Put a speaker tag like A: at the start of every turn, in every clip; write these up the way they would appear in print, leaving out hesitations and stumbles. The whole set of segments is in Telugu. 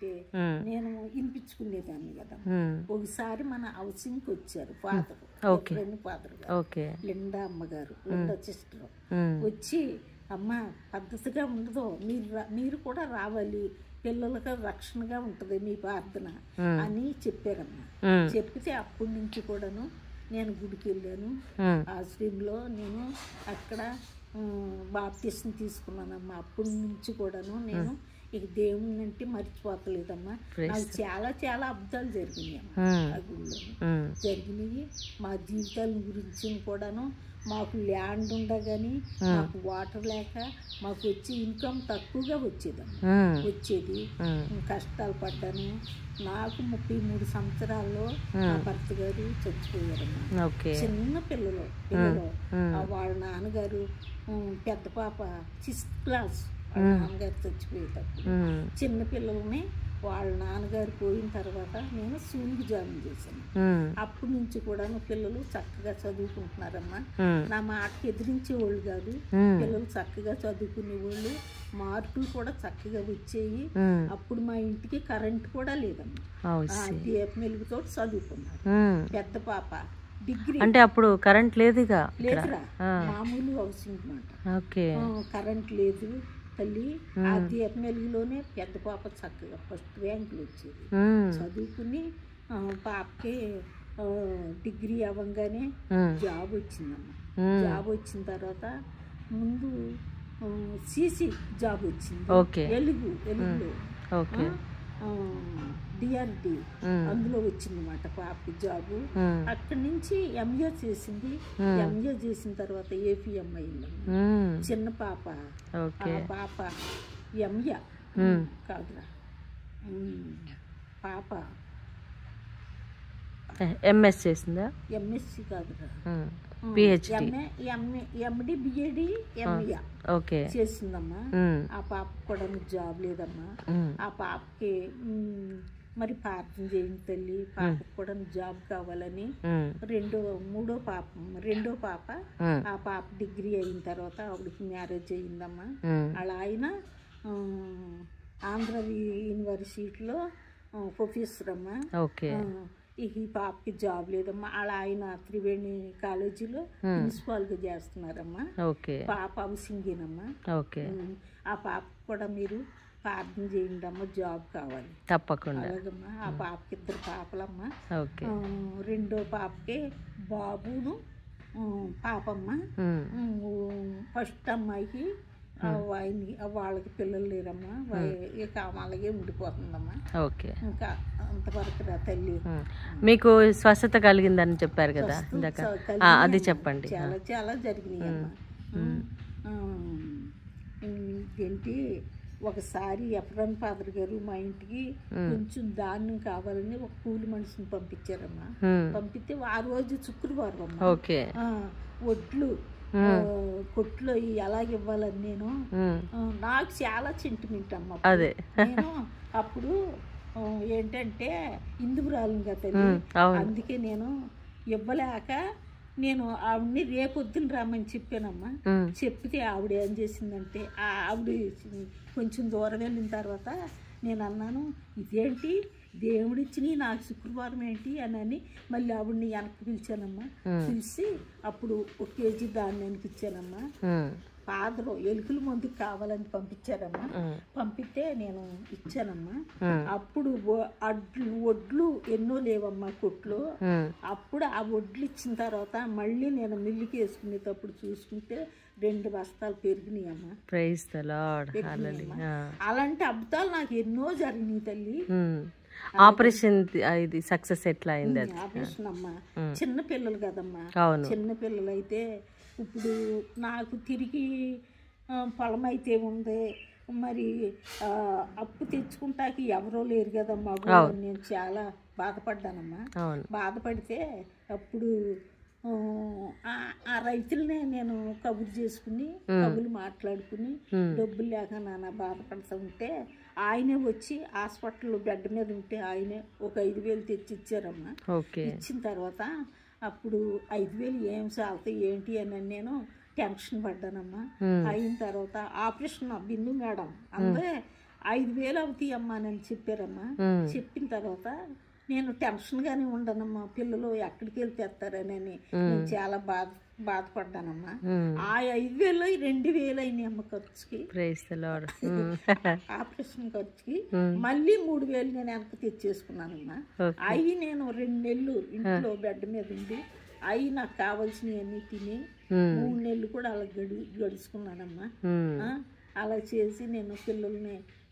A: ఉంటే నేను వినిపించుకునేదాన్ని కదా. ఒకసారి మన హౌసింగ్కి వచ్చారు ఫాదర్, ఫాదర్ గారు, లిండా అమ్మగారు, లిండా సిస్టర్ వచ్చి, అమ్మ పద్ధతిగా ఉండదు, మీరు కూడా రావాలి, పిల్లలకు రక్షణగా ఉంటుంది మీ ప్రార్థన అని చెప్పారమ్మా. చెప్పితే అప్పటి నుంచి కూడాను నేను గుడికి వెళ్ళాను. ఆశ్రయంలో నేను అక్కడ బాప్తిసం తీసుకున్నానమ్మా. అప్పటి నుంచి కూడాను నేను ఇక దేవుని అంటే మర్చిపోతలేదమ్మా. నాకు చాలా చాలా అద్భుతాలు జరిగినాయమ్మా ఆ గుడిలో జరిగినాయి. మా జీవితాల గురించి కూడాను మాకు ల్యాండ్ ఉండగాని మాకు వాటర్ లేక మాకు వచ్చి ఇన్కమ్ తక్కువగా వచ్చేది. కష్టాలు పడ్డాను. నాకు 33 సంవత్సరాల్లో నా భర్త గారు చచ్చిపోయారమ్మా. చిన్న పిల్లలు వాళ్ళ నాన్నగారు, పెద్ద పాప 6th క్లాస్, వాళ్ళ నాన్నగారు చచ్చిపోయేటప్పుడు చిన్న పిల్లల్ని వాళ్ళ నాన్నగారు పోయిన తర్వాత నేను స్కూల్కి జాయిన్ చేశాను. అప్పటి నుంచి కూడా పిల్లలు చక్కగా చదువుకుంటున్నారమ్మా. నా మాటకి ఎదిరించేవాళ్ళు కాదు, పిల్లలు చక్కగా చదువుకునేవాళ్ళు, మార్కులు కూడా చక్కగా వచ్చేవి. అప్పుడు మా ఇంటికి కరెంట్ కూడా లేదమ్మా, దీపం వెలుగుతో చదువుకున్నారు. పెద్ద పాప డిగ్రీ,
B: అంటే అప్పుడు కరెంట్ లేదురా,
A: మామూలు హౌసింగ్ మాట, కరెంట్ లేదు తల్లి. ఆ దీపం వెలుగులోనే పెద్ద పాప చక్కగా ఫస్ట్ ర్యాంకులు వచ్చేది. చదువుకుని పాపకి డిగ్రీ అవ్వగానే జాబ్ వచ్చిందమ్మా. జాబ్ వచ్చిన తర్వాత ముందు సీసీ జాబ్ వచ్చింది, వెలుగులో డిఆర్డి, అందులో వచ్చిందన్నమాట పాపకి జాబు. అక్కడి నుంచి ఎంఏ చేసింది. ఎంఏ చేసిన తర్వాత ఏపీఎం అయిందమ్మా. చిన్న పాప, పాప ఎంఏ కాదురా, పాప
B: ఎంఎస్ చేసిందా?
A: ఎంఎస్సి కాదురా, ఎండి బిఏడి ఎంఏ చేసిందమ్మా. ఆ పాప కూడా పాపకు లేదమ్మా. ఆ పాపకి మరి ప్రార్థన చేయండి తల్లి, పాపకు కూడా జాబ్ కావాలని. రెండో పాప ఆ పాప డిగ్రీ అయిన తర్వాత ఆవిడకి మ్యారేజ్ అయ్యిందమ్మా. అలా ఆయన ఆంధ్ర యూనివర్సిటీలో ప్రొఫెసర్ అమ్మా. ఈ పాపకి జాబ్ లేదమ్మా. అలా ఆయన త్రివేణి కాలేజీలో ప్రిన్సిపాల్గా చేస్తున్నారమ్మా. పాప హౌసింగేనమ్మా. ఆ పాప కూడా మీరు ప్రార్థన చేయండి అమ్మ, జాబ్ కావాలి
B: తప్పకుండా.
A: అలాగమ్మా. ఆ పాపకి 2 పాపలమ్మా. రెండో పాపకి బాబును పాపమ్మ. ఫస్ట్ అమ్మాయికి వాళ్ళకి పిల్లలు లేరమ్మా, ఇక అలాగే ఉండిపోతుందమ్మా. ఇంకా అంతవరకు రా తల్లి.
B: మీకు స్వస్థత కలిగిందని చెప్పారు కదా, అది చెప్పండి.
A: చాలా చాలా జరిగినాయి అమ్మా. ఏంటి, ఒకసారి ఎఫ్రాన్ ఫాదర్ గారు మా ఇంటికి కొంచెం ధాన్యం కావాలని ఒక కూలి మనిషిని పంపించారమ్మా. పంపిస్తే ఆ రోజు శుక్రవారం అమ్మా. వడ్లు కొట్లో ఎలాగ ఇవ్వాలని నేను, నాకు చాలా సెంటిమెంట్ అమ్మ. నేను అప్పుడు ఏంటంటే ఇందుకురాలను కదా, అందుకే నేను ఇవ్వలేక నేను ఆవిడని రేపొద్దున రామని చెప్పానమ్మా. చెప్తే ఆవిడ ఏం చేసిందంటే, ఆవిడ కొంచెం దూరం వెళ్ళిన తర్వాత నేను అన్నాను, ఇదేంటి దేవుడిచ్చి నాకు శుక్రవారం ఏంటి అని మళ్ళీ ఆవిడని వెనక్కి పిలిచానమ్మా. పిలిచి అప్పుడు 1 కేజీ ధాన్యానికి ఇచ్చానమ్మా. ఫాదరు ఎలుకల మందుకు కావాలని పంపించారమ్మా. పంపితే నేను ఇచ్చానమ్మా. అప్పుడు వడ్లు ఎన్నో లేవమ్మా కొట్లో. అప్పుడు ఆ వడ్లు ఇచ్చిన తర్వాత మళ్ళీ నేను మిల్లుకి వేసుకునేటప్పుడు చూసుకుంటే 2 బస్తాలు పెరిగినాయమ్మా.
B: Praise the lord.
A: అలాంటి అద్భుతాలు నాకు ఎన్నో జరిగినాయి తల్లి.
B: ఆపరేషన్ ఇది సక్సెస్ ఎట్లా అయింది?
A: ఆపరేషన్ అమ్మా, చిన్న పిల్లలు కదమ్మా. చిన్న పిల్లలు అయితే ఇప్పుడు నాకు తిరిగి పొలం అయితే ఉంది, మరి అప్పు తెచ్చుకుంటాకి ఎవరో లేరు కదమ్మా. నేను చాలా బాధపడ్డానమ్మా. బాధపడితే అప్పుడు ఆ రైతులనే నేను కబురు చేసుకుని కబుర్లు మాట్లాడుకుని డబ్బులు లేక నాన్న బాధపడుతూ ఉంటే ఆయనే వచ్చి హాస్పిటల్లో బెడ్ మీద ఉంటే ఆయనే ఒక 5,000 తెచ్చి ఇచ్చారమ్మా. ఇచ్చిన తర్వాత అప్పుడు 5,000 ఏం సాగుతాయి ఏంటి అని నేను టెన్షన్ పడ్డానమ్మా. అయిన తర్వాత ఆపరేషన్ బిందు మేడం అందరే 5,000 అవుతాయి అమ్మా అని చెప్పారమ్మా. చెప్పిన తర్వాత నేను టెన్షన్గానే ఉండనమ్మా, పిల్లలు ఎక్కడికి వెళ్ళి తెస్తారని నేను చాలా బాధపడ్డానమ్మా. ఆ 5,000 2,000 అయినాయి అమ్మ ఖర్చుకి, ఆపరేషన్ ఖర్చుకి. మళ్ళీ 3,000 నేను వెనక్కి తెచ్చేసుకున్నానమ్మా. అవి నేను 2 నెలలు ఇంట్లో బెడ్ మీద ఉండి అవి నాకు కావాల్సినవన్నీ తిని 3 నెలలు కూడా అలా గడుచుకున్నానమ్మా. అలా చేసి నేను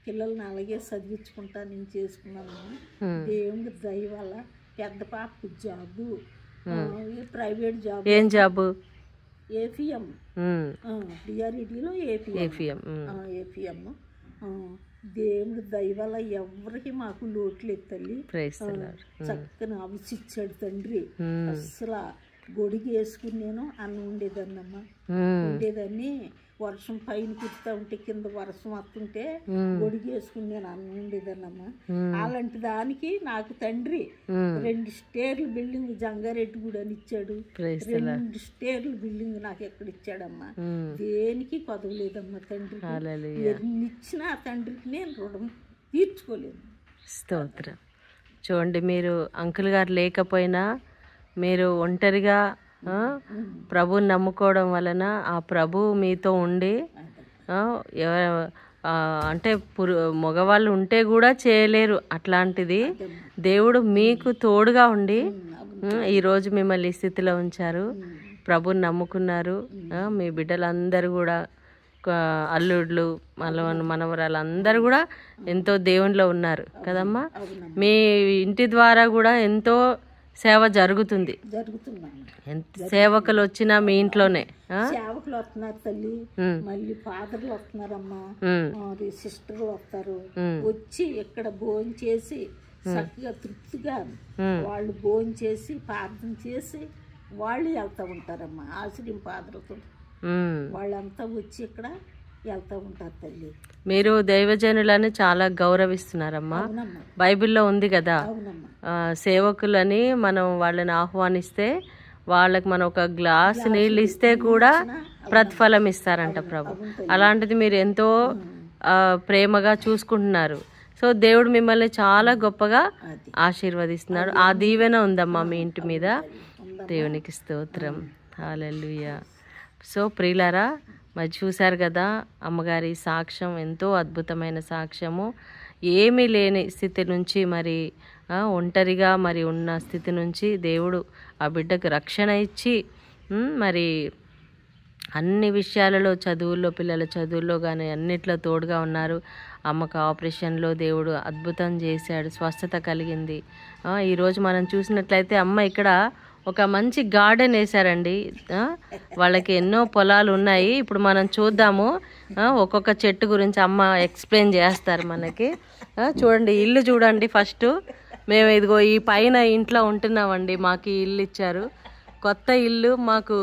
A: పిల్లల్ని అలాగే చదివించుకుంటా నేను చేసుకున్నానమ్మా. దేవుడి దయ వల్ల పెద్ద పాపకు జాబు, ప్రైవేట్ జాబ్.
B: ఏం జాబు?
A: ఏపీఎం, డిఆర్ఈడిలో ఏపీఎం. దేవుడి దయ వల్ల ఎవరికి మాకు లోట్లు ఎత్తల్లి చక్కని అవసిచ్చాడు తండ్రి. అసలు గొడిగి వేసుకుని నేను అన్నం ఉండేదాన్ని. వర్షం పైన కుడుతూ ఉంటే కింద వర్షం వస్తుంటే గొడిగి వేసుకుని నేను అన్నం ఉండేదాన్నమ్మా. అలాంటి దానికి నాకు తండ్రి 2 స్టేర్ల బిల్డింగ్ జంగారెడ్డి గుడి అని ఇచ్చాడు. 2 స్టేర్ల బిల్డింగ్ నాకు ఎక్కడ ఇచ్చాడమ్మా. దేనికి కొదవలేదమ్మా తండ్రి. ఎన్ని ఇచ్చినా తండ్రికి నేను రుణం తీర్చుకోలేను.
B: స్తోత్రం. చూడండి, మీరు అంకుల్ గారు లేకపోయినా మీరు ఒంటరిగా ప్రభుని నమ్ముకోవడం వలన ఆ ప్రభు మీతో ఉండి అంటే మగవాళ్ళు ఉంటే కూడా చేయలేరు అట్లాంటిది దేవుడు మీకు తోడుగా ఉండి ఈరోజు మిమ్మల్ని ఈ స్థితిలో ఉంచారు. ప్రభుని నమ్ముకున్నారు. మీ బిడ్డలందరూ కూడా అల్లుళ్ళు మనవరాలు అందరూ కూడా ఎంతో దేవునిలో ఉన్నారు కదమ్మా. మీ ఇంటి ద్వారా కూడా ఎంతో సేవ జరుగుతుంది. సేవకులు వచ్చినా మీ ఇంట్లోనే
A: సేవకులు వస్తున్నారు తల్లి, మళ్ళీ ఫాదర్లు వస్తున్నారమ్మా, సిస్టర్లు వస్తారు. వచ్చి ఇక్కడ భోజనం చేసి చక్కగా తృప్తిగా వాళ్ళు భోజనం చేసి ప్రార్థన చేసి వాళ్ళు వెళ్తూ ఉంటారమ్మా. ఆశ్రయం ఫాదర్లతో వాళ్ళంతా వచ్చి ఇక్కడ వెళ్తూ ఉంటారు తల్లి.
B: మీరు దైవజనులని చాలా గౌరవిస్తున్నారమ్మా. బైబిల్లో ఉంది కదా, సేవకులని మనం వాళ్ళని ఆహ్వానిస్తే వాళ్ళకి మనం ఒక గ్లాస్ నీళ్ళు ఇస్తే కూడా ప్రతిఫలం ఇస్తారంట ప్రభు. అలాంటిది మీరు ఎంతో ప్రేమగా చూసుకుంటున్నారు. సో దేవుడు మిమ్మల్ని చాలా గొప్పగా ఆశీర్వదిస్తున్నాడు. ఆ దీవెన ఉందమ్మా మీ ఇంటి మీద. దేవునికి స్తోత్రం. హల్లెలూయా. సో ప్రియులారా, మరి చూశారు కదా అమ్మగారి సాక్ష్యం, ఎంతో అద్భుతమైన సాక్ష్యము. ఏమీ లేని స్థితి నుంచి మరి ఒంటరిగా మరి ఉన్న స్థితి నుంచి దేవుడు ఆ బిడ్డకు రక్షణ ఇచ్చి మరి అన్ని విషయాలలో చదువుల్లో, పిల్లల చదువుల్లో కానీ అన్నిట్లో తోడుగా ఉన్నారు. అమ్మకు ఆపరేషన్లో దేవుడు అద్భుతం చేశాడు, స్వస్థత కలిగింది. ఈరోజు మనం చూసినట్లయితే అమ్మ ఇక్కడ ఒక మంచి గార్డెన్ వేశారండి. వాళ్ళకి ఎన్నో పొలాలు ఉన్నాయి. ఇప్పుడు మనం చూద్దాము, ఒక్కొక్క చెట్టు గురించి అమ్మ ఎక్స్ప్లెయిన్ చేస్తారు మనకి. చూడండి, ఇల్లు చూడండి. ఫస్ట్ మేము ఇదిగో ఈ పైన ఇంట్లో ఉంటున్నామండి. మాకు ఈ ఇల్లు ఇచ్చారు, కొత్త ఇల్లు మాకు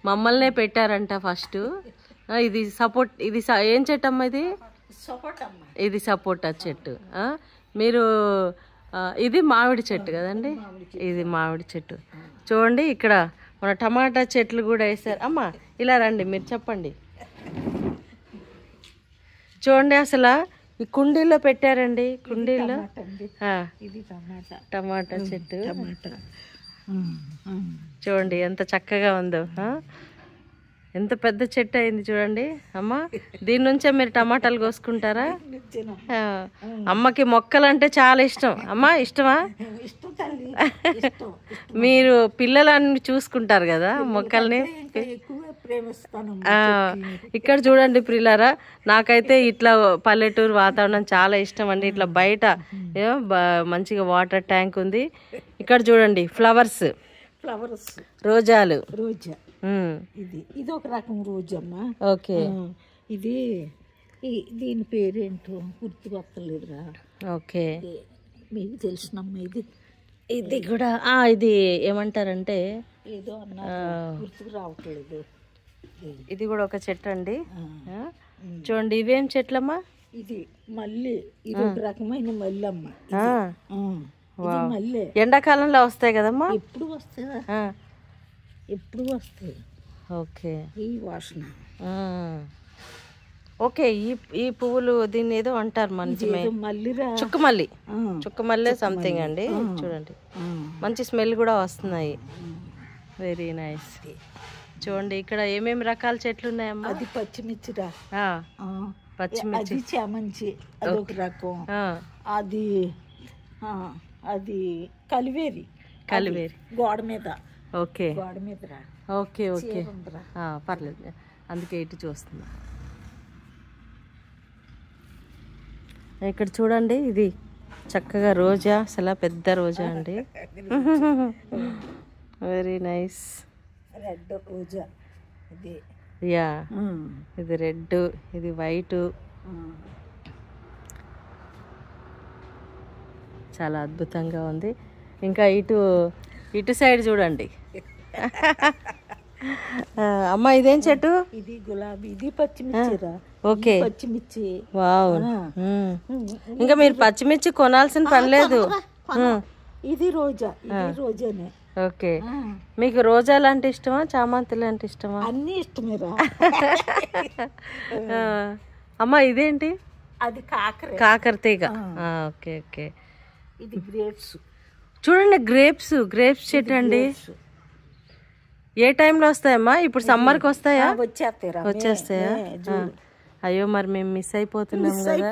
B: మమ్మల్నే పెట్టారంట ఫస్ట్. ఇది సపోర్ట్, ఇది ఏం చెట్టు అమ్మ? ఇది సపోటా చెట్టు. మీరు ఇది మామిడి చెట్టు కదండి, ఇది మామిడి చెట్టు. చూడండి, ఇక్కడ మన టమాటా చెట్లు కూడా వేసారు. అమ్మ ఇలా రండి, మీరు చెప్పండి. చూడండి, అసలు ఈ కుండీలో పెట్టారండి. కుండీలో టమాటా చెట్టు చూడండి ఎంత చక్కగా ఉందో. ఎంత పెద్ద చెట్టు అయింది చూడండి అమ్మ. దీని నుంచే మీరు టమాటాలు కోసుకుంటారా? అమ్మకి మొక్కలు అంటే చాలా ఇష్టం. అమ్మ ఇష్టమా? మీరు పిల్లలని చూసుకుంటారు కదా మొక్కల్ని. ఇక్కడ చూడండి ప్రియులారా, నాకైతే ఇట్లా పల్లెటూరు వాతావరణం చాలా ఇష్టం అండి. ఇట్లా బయట మంచిగా వాటర్ ట్యాంక్ ఉంది. ఇక్కడ చూడండి ఫ్లవర్స్, రోజాలు.
A: ఇది ఒక రకం రోజమ్మా.
B: ఓకే,
A: ఇది దీని పేరేంటో గుర్తుకొస్తలేదురా.
B: ఓకే,
A: మీకు తెలిసినమ్మా.
B: ఇది కూడా ఇది ఏమంటారంటే
A: ఏదో అన్నా గుర్తుకు రావట్లేదు.
B: ఇది కూడా ఒక చెట్టు అండి. చూడండి, ఇవేం చెట్లమ్మా?
A: ఇది మళ్ళీ, ఇది ఒక రకమైన మల్లి అమ్మ. మళ్ళీ
B: ఎండాకాలంలో వస్తాయి కదమ్మా?
A: ఎప్పుడు వస్తాయి, ఎప్పుడు వస్తాయి.
B: ఓకే,
A: ఈ వాసన
B: ఓకే, ఈ పువ్వులు దీన్ని ఏదో అంటారు మంచిమే, చుక్కమల్లి, చుక్కమల్లె సంథింగ్ అండి. చూడండి మంచి స్మెల్ కూడా వస్తున్నాయి. Very nice. చూడండి ఇక్కడ ఏమేమి రకాల చెట్లు ఉన్నాయమ్మా?
A: అది పచ్చిమిర్చిరా,
B: పచ్చిమిర్చి,
A: చామంచి అదొక రకం, అది అది కలివేరి, గోడ మీద.
B: ఓకే
A: గోడ మీద.
B: ఓకే ఓకే పర్లేదు, అందుకే ఇటు చూస్తున్నా. ఇక్కడ చూడండి ఇది చక్కగా రోజా, అసలు పెద్ద రోజా అండి. Very nice.
A: రెడ్ రోజా ఇది.
B: యా, ఇది రెడ్, ఇది వైట్, చాలా అద్భుతంగా ఉంది. ఇంకా ఇటు సైడ్ చూడండి. అమ్మ ఇదేం చెట్టు?
A: ఇది గులాబీ, ఇది పచ్చిమిర్చిరా.
B: ఓకే,
A: పచ్చిమిర్చి.
B: వావ్. ఇంకా మీరు పచ్చిమిర్చి కొనాల్సిన పని లేదు.
A: ఇది రోజా, ఇది రోజానే.
B: ఓకే, మీకు రోజాలు అంటే ఇష్టమా, చామంతులు అంటే ఇష్టమా?
A: అన్ని ఇష్టమేరా.
B: అమ్మ ఇదేంటి?
A: అది
B: కాకర తీగ. Okay okay.
A: ఇది గ్రేప్స్.
B: చూడండి గ్రేప్స్ చెట్టు అండి. ఏ టైంలో వస్తాయమ్మా? ఇప్పుడు సమ్మర్కి వస్తాయా? వచ్చేస్తాయా? అయ్యో మరి మేము మిస్ అయిపోతున్నాం కదా.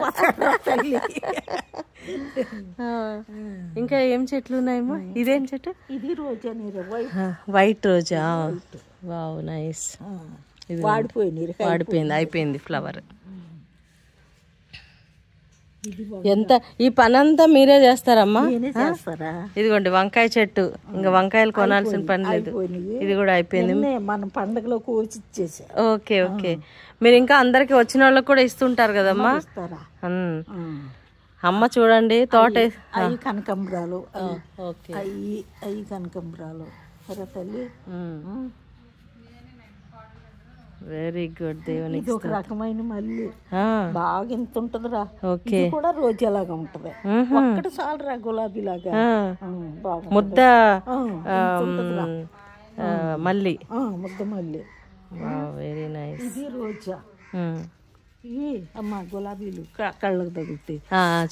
B: ఇంకా ఏం చెట్లు ఉన్నాయమ్మా? ఇదేం చెట్టు?
A: ఇది రోజా,
B: వైట్ రోజా. Wow nice. వాడిపోయింది, అయిపోయింది ఫ్లవర్. ఎంత ఈ పని అంతా మీరే చేస్తారమ్మా? ఇదిగోండి వంకాయ చెట్టు, ఇంకా వంకాయలు కొనాల్సిన పని లేదు. ఇది కూడా అయిపోయింది,
A: మన పండుగలో కోసి ఇచ్చేసా.
B: Okay okay. మీరు ఇంకా అందరికి వచ్చిన వాళ్ళకి కూడా ఇస్తుంటారు కదమ్మా? అమ్మ చూడండి తోట.
A: అవి కనకంబరాలు, అవి కనకంబరాలు. సరే తల్లి.
B: Very good. దేవునికి
A: ఒక రకమైన మళ్ళీ బాగా ఇంత ఉంటదిరా. ఓకే, కూడా రోజా లాగా ఉంటది. ఒక్కటి చాలరా గులాబీ లాగా.
B: ముద్ద మళ్ళీ,
A: ముద్ద మళ్ళీ.
B: Very nice.
A: ఇది రోజా. ఇవి అమ్మ గులాబీలు కళ్ళకు తగులుతాయి.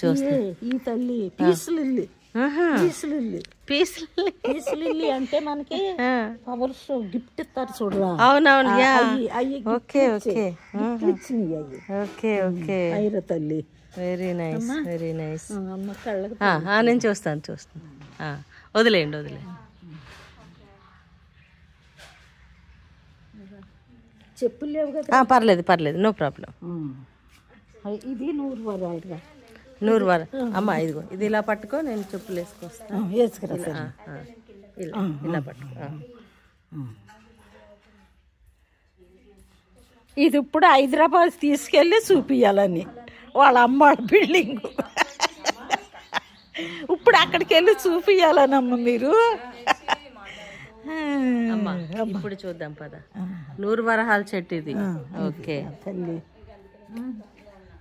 B: చూస్తా.
A: ఈ తల్లి పీస్ లిల్లీ. పీస్ లిల్లీ అంటే మనకి పవర్స్ గిఫ్ట్ ఇస్తారు చూడరా.
B: అవునవును.
A: Okay okay. Okay okay. ఐర తల్లి.
B: Very nice, very nice. నేను చూస్తాను. వదిలేయండి.
A: చెప్పులు లేవు కదా?
B: పర్లేదు, నో ప్రాబ్లం.
A: ఇది 100 వరాలు.
B: 100 వర. అమ్మ ఇదిగో, ఇది ఇలా పట్టుకో, నేను చెప్పులు వేసుకొస్తాను. ఇలా పట్టుకో.
A: ఇది ఇప్పుడు హైదరాబాద్ తీసుకెళ్ళి చూపియాలని వాళ్ళ అమ్మ బిల్డింగ్. ఇప్పుడు అక్కడికి వెళ్ళి చూపియాలనమ్మ మీరు.
B: అమ్మా ఇప్పుడు చూద్దాం పద. 100 వరహాల చెట్టు ఇది. ఓకే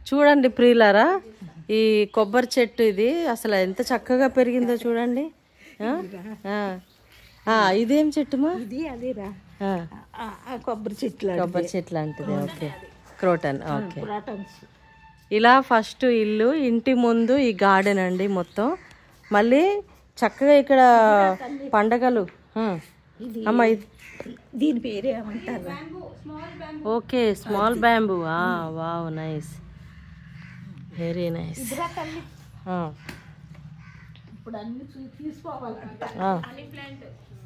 B: చూడండి ప్రియులారా, ఈ కొబ్బరి చెట్టు ఇది అసలు ఎంత చక్కగా పెరిగిందో చూడండి. ఇదేం చెట్టుమా?
A: ఇది అదేరా కొబ్బరి చెట్టు
B: లాంటిది. Okay, croton. ఓకే, ఇలా ఫస్ట్ ఇల్లు, ఇంటి ముందు ఈ గార్డెన్ అండి మొత్తం. మళ్ళీ చక్కగా ఇక్కడ పండగలు. అమ్మా
A: దీని పేరు ఏమంటారు?
B: Okay, small bamboo. Wow nice, very nice.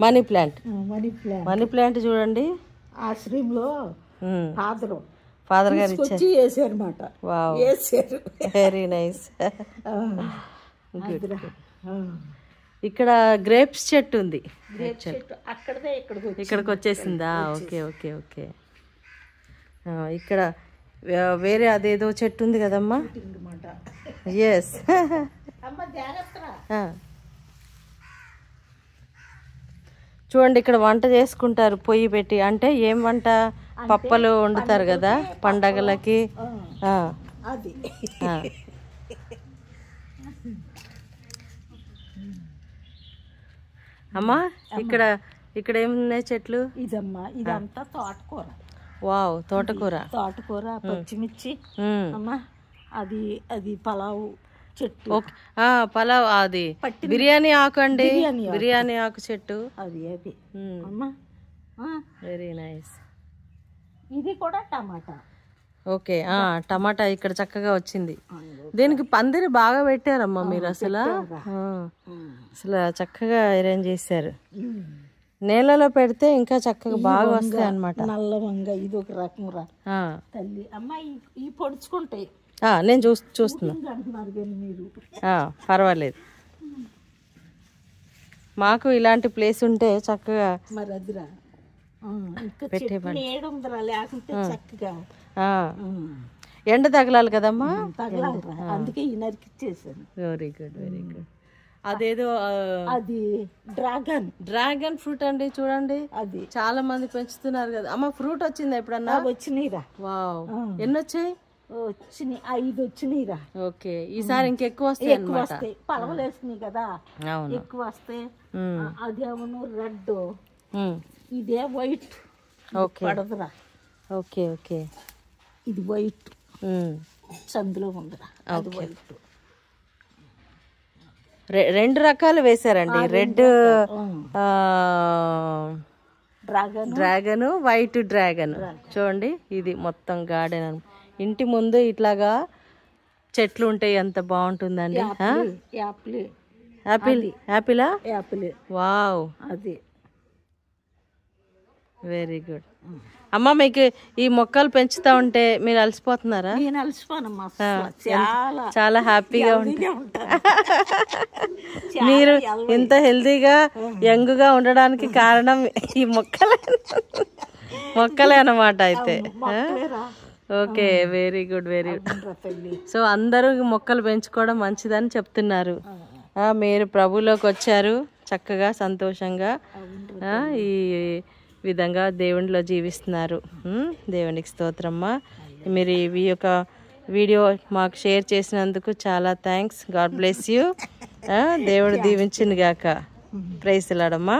B: Money plant చూడండి.
A: ఆశ్రమంలో
B: ఫాదర్ గారు
A: ఇచ్చారు.
B: Wow, very nice. ఇక్కడ గ్రేప్స్ చెట్టు ఉంది. ఇక్కడికి వచ్చేసిందా? Okay okay okay. ఇక్కడ వేరే అదేదో చెట్టు ఉంది కదమ్మా? ఎస్. చూడండి ఇక్కడ వంట చేసుకుంటారు పొయ్యి పెట్టి. అంటే ఏం వంట? పప్పలు వండుతారు కదా పండగలకి. అమ్మా ఇక్కడ ఏమున్నాయి చెట్లు?
A: ఇదమ్మా ఇదంతా తోటకూర.
B: వావ్, తోటకూర,
A: పచ్చిమిర్చి అమ్మా, అది అది పలావు చెట్టు,
B: పలావ్, అది బిర్యానీ ఆకు అండి, బిర్యానీ ఆకు చెట్టు
A: అది అది అమ్మా.
B: Very nice.
A: ఇది కూడా టమాటా.
B: ఓకే, టమాటా ఇక్కడ చక్కగా వచ్చింది. దీనికి పందిరి బాగా పెట్టారమ్మా మీరు, అసలు చక్కగా అరేంజ్ చేశారు. నేలలో పెడితే ఇంకా చక్కగా బాగా వస్తాయి అన్నమాట.
A: నల్ల వంగ ఇది ఒక రకం రా తల్లి. అమ్మా ఈ పొడుచుకుంటాయి.
B: నేను చూస్తున్నా,
A: మీరు
B: పర్వాలేదు. మాకు ఇలాంటి ప్లేస్ ఉంటే చక్కగా
A: మరి అదిరా లేకుంటే చక్కగా
B: ఎండ తగలాలి కదమ్మా,
A: తగలాలరా, అందుకే ఈ నరికిచ్చేసాను.
B: Very good, very good. అదేదో
A: అది
B: డ్రాగన్ ఫ్రూట్ అండి, చూడండి అది చాలా మంది పెంచుతున్నారు కదా అమ్మ. ఫ్రూట్ వచ్చిందా ఎప్పుడన్నా?
A: వచ్చినాయిరా.
B: వావ్, ఎన్ని వచ్చాయి?
A: వచ్చినాయి 5 వచ్చినాయిరా.
B: ఓకే, ఈసారి ఇంకెక్కువ వస్తాయి.
A: పలవలు వేసినాయి కదా, ఎక్కువ వస్తాయి. అదేమో రెడ్, ఇదే వైట్. పడదురా.
B: ఓకే ఓకే,
A: ఇది వైట్ సందులో ఉందిరా, అది వైట్.
B: 2 రకాలు వేసారండి, రెడ్ డ్రాగన్, వైట్ డ్రాగన్. చూడండి, ఇది మొత్తం గార్డెన్. ఇంటి ముందు ఇట్లాగా చెట్లు ఉంటాయి, ఎంత బాగుంటుందండి. యాపిలా? వావ్,
A: అది
B: వెరీ గుడ్. అమ్మ, మీకు ఈ మొక్కలు పెంచుతా ఉంటే మీరు అలసిపోతున్నారా?
A: నేను అలసిపోనమ్మా,
B: చాలా హ్యాపీగా ఉంటారు. మీరు ఇంత హెల్తీగా యంగ్ గా ఉండడానికి కారణం ఈ మొక్కలే అన్నమాట అయితే. Okay, very good, very good. So అందరూ మొక్కలు పెంచుకోవడం మంచిదని చెప్తున్నారు. మీరు ప్రభులోకి వచ్చారు, చక్కగా సంతోషంగా ఈ విధంగా దేవునిలో జీవిస్తున్నారు. దేవునికి స్తోత్రమ్మా. మీరు ఈ యొక్క వీడియో మాకు షేర్ చేసినందుకు చాలా థ్యాంక్స్. God bless you. దేవుడు దీవించును గాక. ప్రైజ్ లార్డ్ అమ్మా.